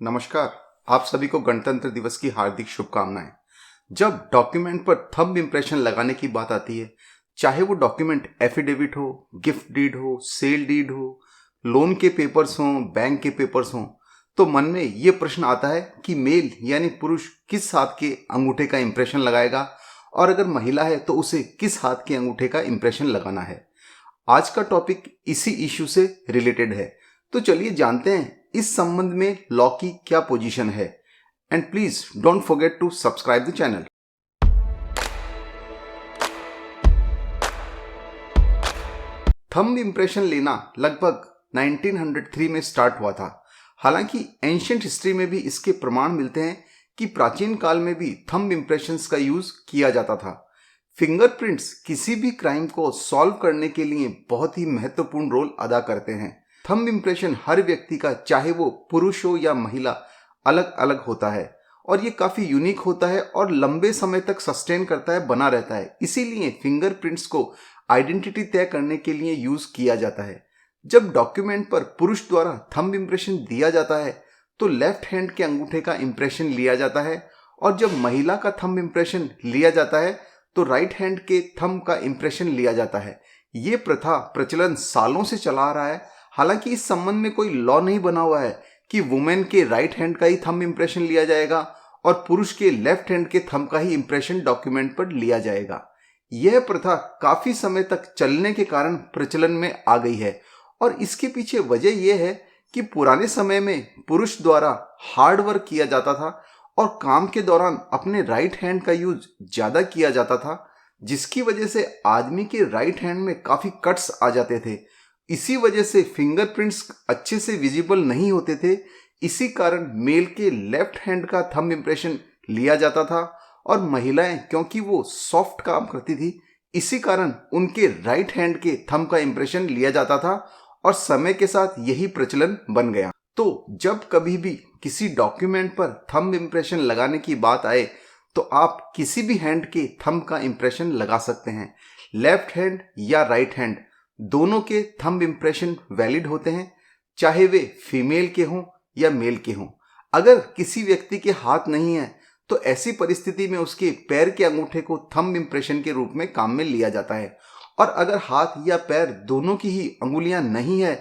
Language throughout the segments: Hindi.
नमस्कार। आप सभी को गणतंत्र दिवस की हार्दिक शुभकामनाएं। जब डॉक्यूमेंट पर थंब इम्प्रेशन लगाने की बात आती है, चाहे वो डॉक्यूमेंट एफिडेविट हो, गिफ्ट डीड हो, सेल डीड हो, लोन के पेपर्स हों, बैंक के पेपर्स हों, तो मन में ये प्रश्न आता है कि मेल यानी पुरुष किस हाथ के अंगूठे का इम्प्रेशन लगाएगा और अगर महिला है तो उसे किस हाथ के अंगूठे का इम्प्रेशन लगाना है। आज का टॉपिक इसी इश्यू से रिलेटेड है, तो चलिए जानते हैं इस संबंध में लॉ की क्या पोजीशन है। And please don't forget to subscribe the channel. Thumb impression लेना लगभग 1903 में स्टार्ट हुआ था। हालांकि एंशिएंट हिस्ट्री में भी इसके प्रमाण मिलते हैं कि प्राचीन काल में भी थंब इम्प्रेशंस का यूज किया जाता था। फिंगरप्रिंट्स किसी भी क्राइम को सॉल्व करने के लिए बहुत ही महत्वपूर्ण रोल अदा करते हैं। थंब इम्प्रेशन हर व्यक्ति का, चाहे वो पुरुष हो या महिला, अलग अलग होता है और ये काफी यूनिक होता है और लंबे समय तक सस्टेन करता है, बना रहता है। इसीलिए फिंगरप्रिंट्स को आइडेंटिटी तय करने के लिए यूज किया जाता है। जब डॉक्यूमेंट पर पुरुष द्वारा थंब इम्प्रेशन दिया जाता है तो लेफ्ट हैंड के अंगूठे का इम्प्रेशन लिया जाता है और जब महिला का थंब इम्प्रेशन लिया जाता है तो राइट हैंड के थंब का इम्प्रेशन लिया जाता है। ये प्रथा प्रचलन सालों से चला आ रहा है। हालांकि इस संबंध में कोई लॉ नहीं बना हुआ है कि वुमेन के राइट हैंड का ही थंब इम्प्रेशन लिया जाएगा और पुरुष के लेफ्ट हैंड के थंब का ही इम्प्रेशन डॉक्यूमेंट पर लिया जाएगा। यह प्रथा काफी समय तक चलने के कारण प्रचलन में आ गई है और इसके पीछे वजह यह है कि पुराने समय में पुरुष द्वारा हार्ड वर्क किया जाता था और काम के दौरान अपने राइट हैंड का यूज ज्यादा किया जाता था, जिसकी वजह से आदमी के राइट हैंड में काफी कट्स आ जाते थे। इसी वजह से फिंगरप्रिंट्स अच्छे से विजिबल नहीं होते थे। इसी कारण मेल के लेफ्ट हैंड का थंब इम्प्रेशन लिया जाता था और महिलाएं, क्योंकि वो सॉफ्ट काम करती थी, इसी कारण उनके राइट हैंड के थंब का इम्प्रेशन लिया जाता था और समय के साथ यही प्रचलन बन गया। तो जब कभी भी किसी डॉक्यूमेंट पर थंब इम्प्रेशन लगाने की बात आए तो आप किसी भी हैंड के थंब का इम्प्रेशन लगा सकते हैं। लेफ्ट हैंड या राइट हैंड, दोनों के थंब इम्प्रेशन वैलिड होते हैं, चाहे वे फीमेल के हों या मेल के हों। अगर किसी व्यक्ति के हाथ नहीं है तो ऐसी परिस्थिति में उसके पैर के अंगूठे को थंब इम्प्रेशन के रूप में काम में लिया जाता है और अगर हाथ या पैर दोनों की ही अंगुलियां नहीं है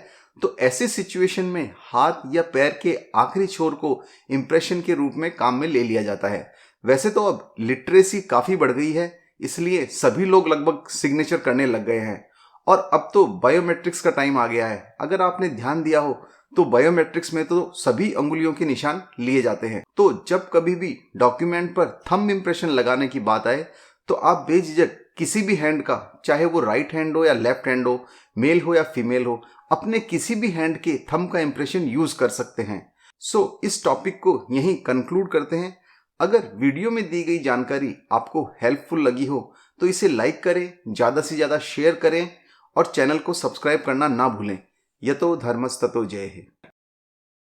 तो ऐसे सिचुएशन में हाथ या पैर के आखिरी छोर को इम्प्रेशन के रूप में काम में ले लिया जाता है। वैसे तो अब लिटरेसी काफी बढ़ गई है, इसलिए सभी लोग लगभग सिग्नेचर करने लग गए हैं और अब तो बायोमेट्रिक्स का टाइम आ गया है। अगर आपने ध्यान दिया हो तो बायोमेट्रिक्स में तो सभी अंगुलियों के निशान लिए जाते हैं। तो जब कभी भी डॉक्यूमेंट पर थंब इम्प्रेशन लगाने की बात आए तो आप बेझिझक किसी भी हैंड का, चाहे वो राइट हैंड हो या लेफ्ट हैंड हो, मेल हो या फीमेल हो, अपने किसी भी हैंड के थंब का इम्प्रेशन यूज कर सकते हैं। सो इस टॉपिक को यहीं कंक्लूड करते हैं। अगर वीडियो में दी गई जानकारी आपको हेल्पफुल लगी हो तो इसे लाइक करें, ज़्यादा से ज़्यादा शेयर करें और चैनल को सब्सक्राइब करना ना भूलें। यतो धर्मस्ततो जयः।